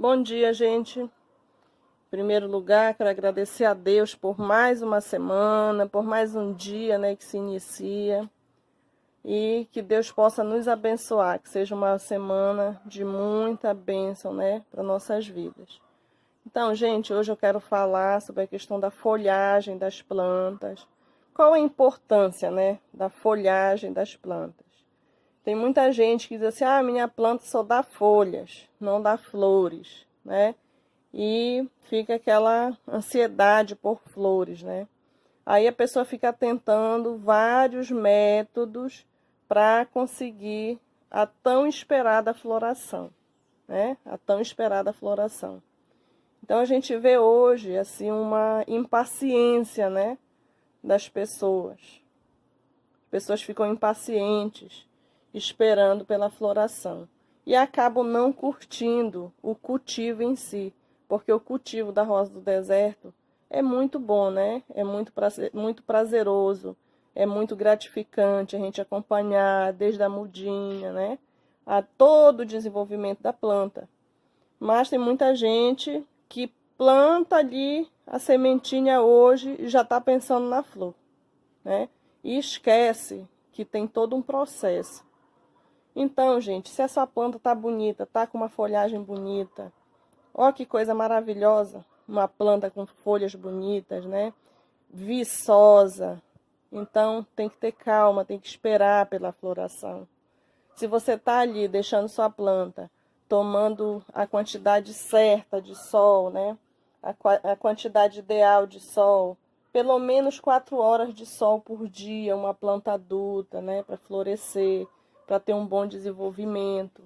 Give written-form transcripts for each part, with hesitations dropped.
Bom dia, gente. Em primeiro lugar, quero agradecer a Deus por mais uma semana, por mais um dia, né, que se inicia. E que Deus possa nos abençoar, que seja uma semana de muita bênção, né, para nossas vidas. Então, gente, hoje eu quero falar sobre a questão da folhagem das plantas. Qual a importância, né, da folhagem das plantas? Tem muita gente que diz assim, minha planta só dá folhas, não dá flores, né? E fica aquela ansiedade por flores, né? Aí a pessoa fica tentando vários métodos para conseguir a tão esperada floração, né? A tão esperada floração. Então a gente vê hoje assim uma impaciência, né, das pessoas. As pessoas ficam impacientes, esperando pela floração e acabam não curtindo o cultivo em si, porque o cultivo da rosa do deserto é muito bom, né? É muito prazeroso, é muito gratificante a gente acompanhar desde a mudinha, né? A todo o desenvolvimento da planta. Mas tem muita gente que planta ali a sementinha hoje e já está pensando na flor, né? E esquece que tem todo um processo. Então, gente, se essa planta tá bonita, tá com uma folhagem bonita, ó que coisa maravilhosa, uma planta com folhas bonitas, né? Viçosa. Então, tem que ter calma, tem que esperar pela floração. Se você tá ali deixando sua planta tomando a quantidade certa de sol, né? A quantidade ideal de sol, pelo menos 4 horas de sol por dia, uma planta adulta, né? Para florescer, para ter um bom desenvolvimento.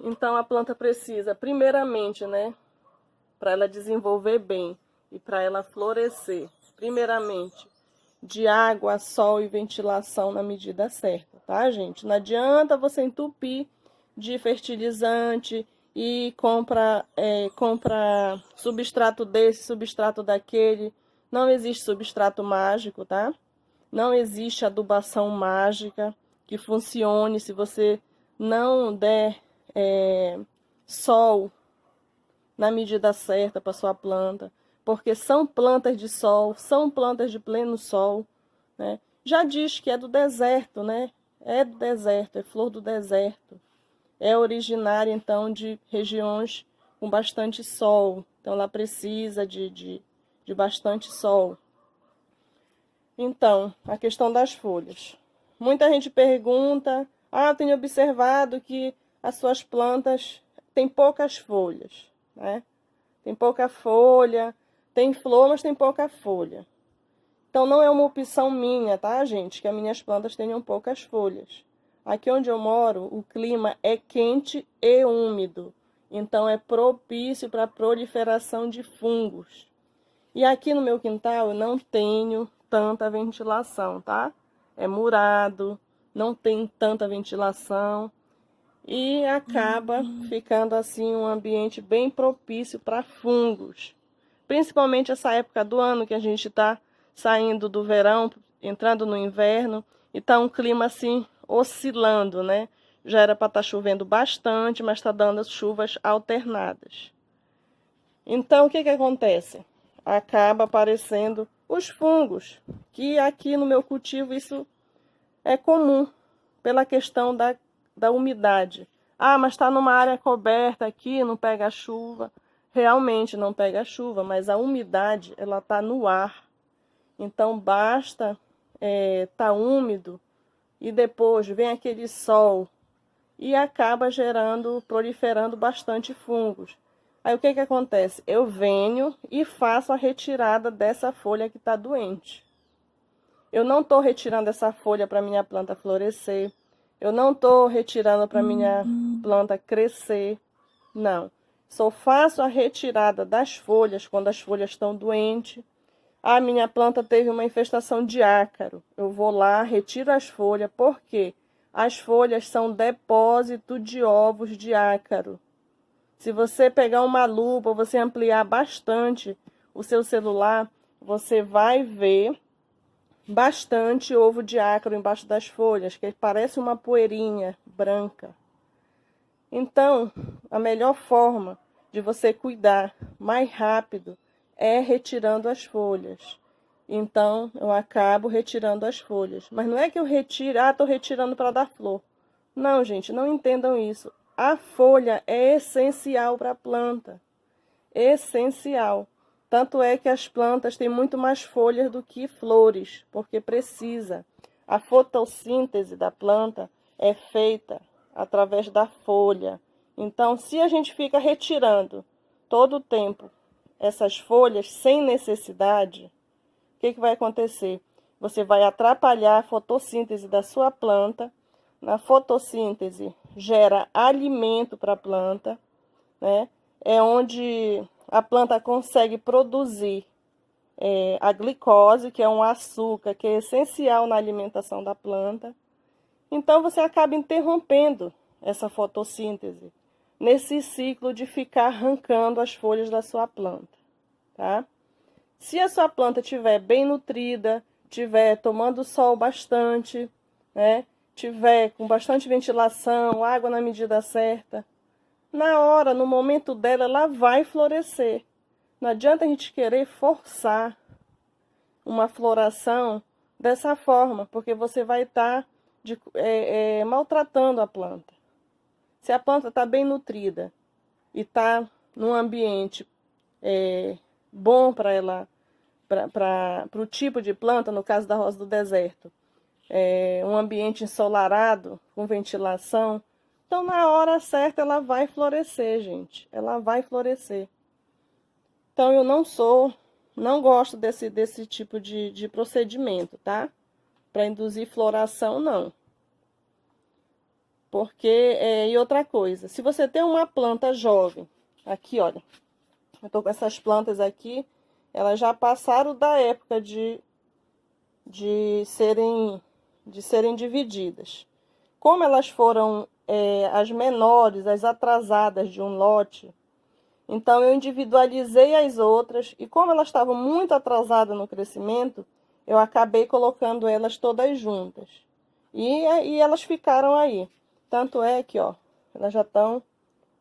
Então a planta precisa, primeiramente, né, para ela desenvolver bem e para ela florescer, primeiramente, de água, sol e ventilação na medida certa, tá, gente? Não adianta você entupir de fertilizante e compra substrato desse, substrato daquele. Não existe substrato mágico, tá? Não existe adubação mágica que funcione se você não der sol na medida certa para sua planta, porque são plantas de sol, são plantas de pleno sol, né? Já diz que é do deserto, né? É do deserto, é flor do deserto. É originária, então, de regiões com bastante sol. Então, ela precisa de bastante sol. Então, a questão das folhas. Muita gente pergunta, eu tenho observado que as suas plantas têm poucas folhas, né? Tem pouca folha, tem flor, mas tem pouca folha. Então, não é uma opção minha, tá, gente? Que as minhas plantas tenham poucas folhas. Aqui onde eu moro, o clima é quente e úmido. Então, é propício para a proliferação de fungos. E aqui no meu quintal eu não tenho tanta ventilação, tá? É murado, não tem tanta ventilação. E acaba ficando assim um ambiente bem propício para fungos. Principalmente essa época do ano que a gente está saindo do verão, entrando no inverno, e tá um clima assim oscilando, né? Já era para estar chovendo bastante, mas está dando chuvas alternadas. Então o que acontece? Acaba aparecendo os fungos, que aqui no meu cultivo isso é comum, pela questão da umidade. Mas está numa área coberta aqui, não pega chuva. Realmente não pega chuva, mas a umidade ela está no ar. Então basta tá úmido e depois vem aquele sol e acaba proliferando bastante fungos. Aí o que acontece? Eu venho e faço a retirada dessa folha que está doente. Eu não estou retirando essa folha para minha planta florescer. Eu não estou retirando para minha planta crescer. Não. Só faço a retirada das folhas quando as folhas estão doentes. Minha planta teve uma infestação de ácaro. Eu vou lá, retiro as folhas. Por quê? As folhas são depósito de ovos de ácaro. Se você pegar uma lupa, você ampliar bastante o seu celular, você vai ver bastante ovo de ácaro embaixo das folhas, que parece uma poeirinha branca. Então, a melhor forma de você cuidar mais rápido é retirando as folhas. Então, eu acabo retirando as folhas. Mas não é que eu retiro, estou retirando para dar flor. Não, gente, não entendam isso. A folha é essencial para a planta. Essencial. Tanto é que as plantas têm muito mais folhas do que flores, porque precisa. A fotossíntese da planta é feita através da folha. Então, se a gente fica retirando todo o tempo essas folhas sem necessidade, o que vai acontecer? Você vai atrapalhar a fotossíntese da sua planta. Na fotossíntese gera alimento para a planta, né? É onde a planta consegue produzir a glicose, que é um açúcar que é essencial na alimentação da planta. Então, você acaba interrompendo essa fotossíntese nesse ciclo de ficar arrancando as folhas da sua planta, tá? Se a sua planta estiver bem nutrida, estiver tomando sol bastante, né? Tiver com bastante ventilação, água na medida certa, na hora, no momento dela, ela vai florescer. Não adianta a gente querer forçar uma floração dessa forma, porque você vai estar maltratando a planta. Se a planta está bem nutrida e está num ambiente bom para ela, para o tipo de planta, no caso da rosa do deserto, um ambiente ensolarado, com ventilação, então na hora certa ela vai florescer, gente. Ela vai florescer. Então eu não gosto desse tipo de procedimento, tá? Para induzir floração, não. Porque, e outra coisa, se você tem uma planta jovem, aqui, olha, eu tô com essas plantas aqui, elas já passaram da época de serem divididas. Como elas foram as menores, as atrasadas de um lote, então eu individualizei as outras, e como elas estavam muito atrasadas no crescimento, eu acabei colocando elas todas juntas. E elas ficaram aí. Tanto é que, ó, elas já estão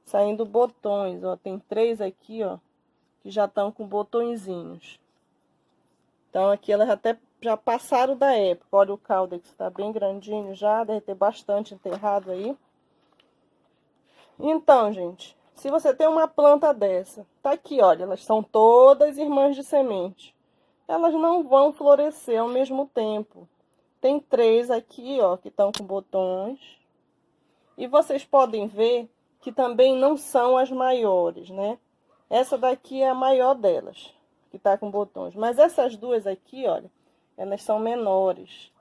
saindo botões, ó, tem 3 aqui, ó, que já estão com botõezinhos. Então aqui elas até já passaram da época. Olha o caldo que está bem grandinho já, deve ter bastante enterrado aí. Então, gente, se você tem uma planta dessa, tá aqui, olha, elas são todas irmãs de semente. Elas não vão florescer ao mesmo tempo. Tem 3 aqui, ó, que estão com botões. E vocês podem ver que também não são as maiores, né? Essa daqui é a maior delas, que tá com botões. Mas essas duas aqui, olha, elas são menores.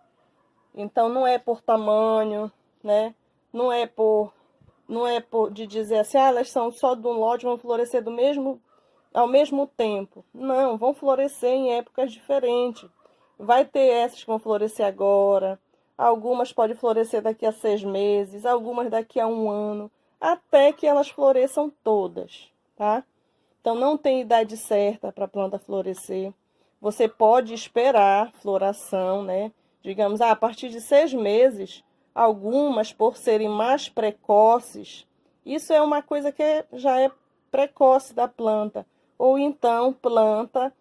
Então, não é por tamanho, né? Não é por de dizer assim, elas são só de um lote, vão florescer ao mesmo tempo. Não, vão florescer em épocas diferentes. Vai ter essas que vão florescer agora, algumas podem florescer daqui a 6 meses, algumas daqui a 1 ano, até que elas floresçam todas, tá? Então, não tem idade certa para a planta florescer. Você pode esperar floração, né? Digamos, a partir de 6 meses, algumas, por serem mais precoces, isso é uma coisa que já é precoce da planta. Ou então, planta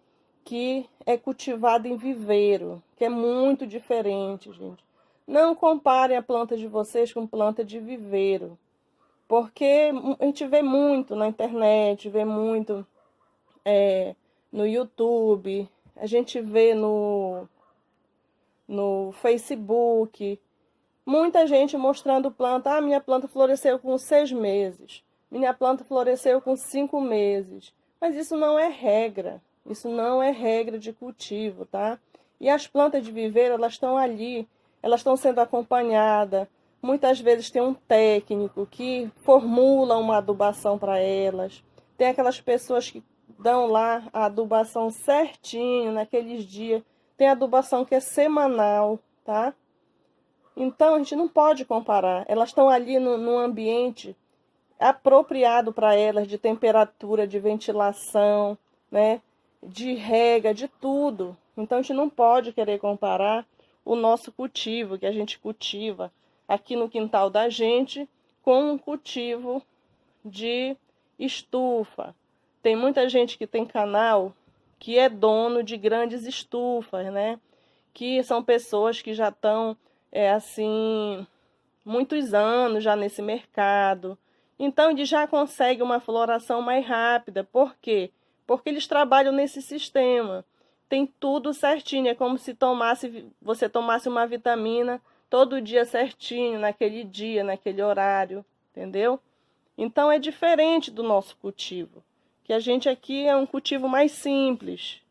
que é cultivada em viveiro, que é muito diferente, gente. Não comparem a planta de vocês com planta de viveiro, porque a gente vê muito na internet, vê muito no YouTube, a gente vê no Facebook, muita gente mostrando planta. Ah, minha planta floresceu com 6 meses, minha planta floresceu com 5 meses. Mas isso não é regra, isso não é regra de cultivo, tá? E as plantas de viveiro, elas estão ali, elas estão sendo acompanhadas. Muitas vezes tem um técnico que formula uma adubação para elas. Tem aquelas pessoas que dão lá a adubação certinho naqueles dias. Tem adubação que é semanal, tá? Então, a gente não pode comparar. Elas estão ali num ambiente apropriado para elas, de temperatura, de ventilação, né? De rega, de tudo. Então, a gente não pode querer comparar o nosso cultivo, que a gente cultiva aqui no quintal da gente, com um cultivo de estufa. Tem muita gente que tem canal que é dono de grandes estufas, né? Que são pessoas que já estão, assim, muitos anos já nesse mercado. Então, eles já conseguem uma floração mais rápida. Por quê? Porque eles trabalham nesse sistema. Tem tudo certinho. É como se você tomasse uma vitamina todo dia certinho, naquele dia, naquele horário. Entendeu? Então, é diferente do nosso cultivo. Que a gente aqui é um cultivo mais simples.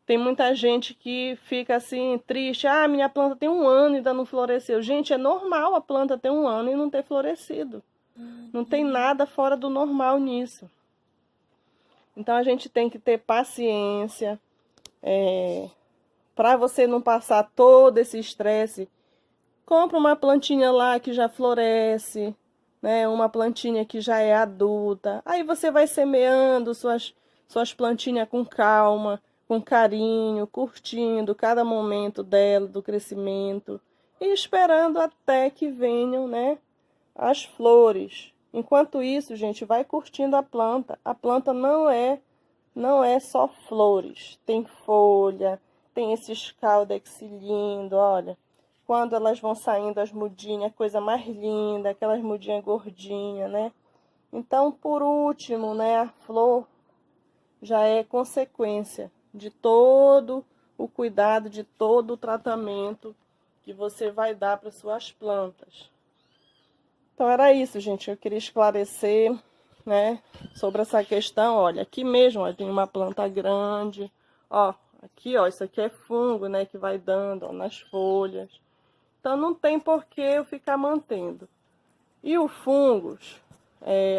Tem muita gente que fica assim, triste. Ah, minha planta tem 1 ano e ainda não floresceu. Gente, é normal a planta ter 1 ano e não ter florescido. Não tem nada fora do normal nisso. Então, a gente tem que ter paciência. Para você não passar todo esse estresse, compra uma plantinha lá que já floresce, né? Uma plantinha que já é adulta. Aí você vai semeando suas plantinhas com calma, com carinho, curtindo cada momento dela, do crescimento, e esperando até que venham, né, as flores. Enquanto isso, gente, vai curtindo a planta. A planta não é só flores. Tem folha, tem esses caudex lindo, olha. Quando elas vão saindo as mudinhas, coisa mais linda, aquelas mudinhas gordinhas, né? Então, por último, né, a flor já é consequência de todo o cuidado, de todo o tratamento que você vai dar para suas plantas. Então, era isso, gente. Eu queria esclarecer, né, sobre essa questão. Olha, aqui mesmo, ó, tem uma planta grande. Ó, aqui, ó, isso aqui é fungo, né, que vai dando, ó, nas folhas. Então, não tem por que eu ficar mantendo. E o fungos,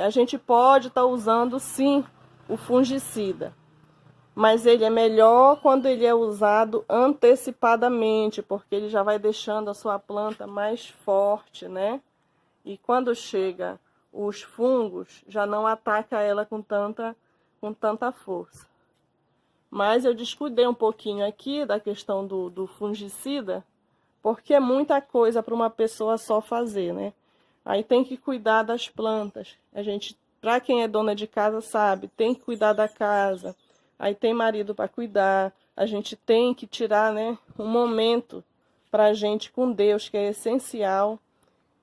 a gente pode estar usando, sim, o fungicida. Mas ele é melhor quando ele é usado antecipadamente, porque ele já vai deixando a sua planta mais forte, né? E quando chega os fungos, já não ataca ela com tanta força. Mas eu descuidei um pouquinho aqui da questão do fungicida, porque é muita coisa para uma pessoa só fazer, né? Aí tem que cuidar das plantas. Para quem é dona de casa sabe, tem que cuidar da casa. Aí tem marido para cuidar. A gente tem que tirar, né, um momento para a gente com Deus, que é essencial.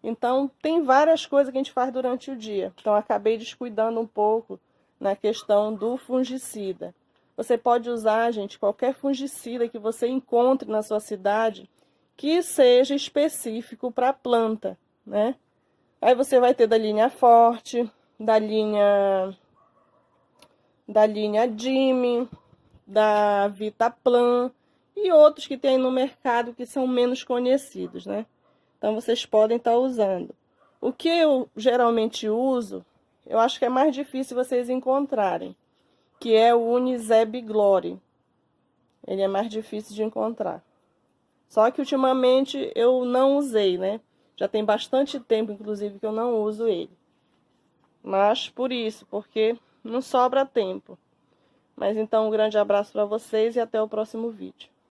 Então, tem várias coisas que a gente faz durante o dia. Então, acabei descuidando um pouco na questão do fungicida. Você pode usar, gente, qualquer fungicida que você encontre na sua cidade que seja específico para a planta, né? Aí você vai ter da linha Forte, da linha Dime, da Vitaplan e outros que tem no mercado que são menos conhecidos, né? Então, vocês podem estar usando. O que eu geralmente uso, eu acho que é mais difícil vocês encontrarem, que é o Uniseb Glory. Ele é mais difícil de encontrar. Só que ultimamente eu não usei, né? Já tem bastante tempo, inclusive, que eu não uso ele. Mas por isso, porque não sobra tempo. Mas então, um grande abraço para vocês e até o próximo vídeo.